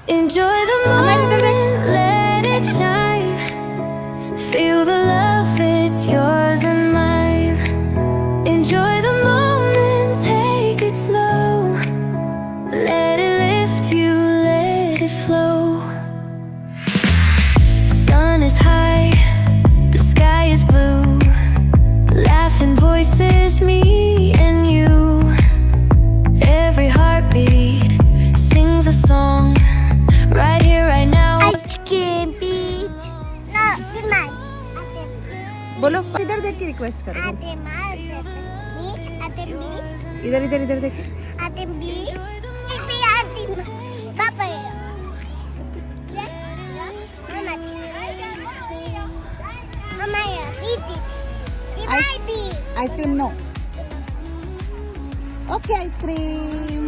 Enjoy the moment, let it shine. Feel the love, it's yours and mine. Enjoy the moment, take it slow. Let it lift you, let it flow. Sun is high, the sky is blue. Laughing voices, me and you. Every heartbeat sings a song. Right here, right now. Ice cream beach. No, Dimai. बोलो इधर देख के request करो. Ate beach. इधर इधर इधर देख. Ate beach. Ate beach. Papa. Yes. Mama. Mama, eat it. Dimai beach. Ice cream no. Okay ice cream.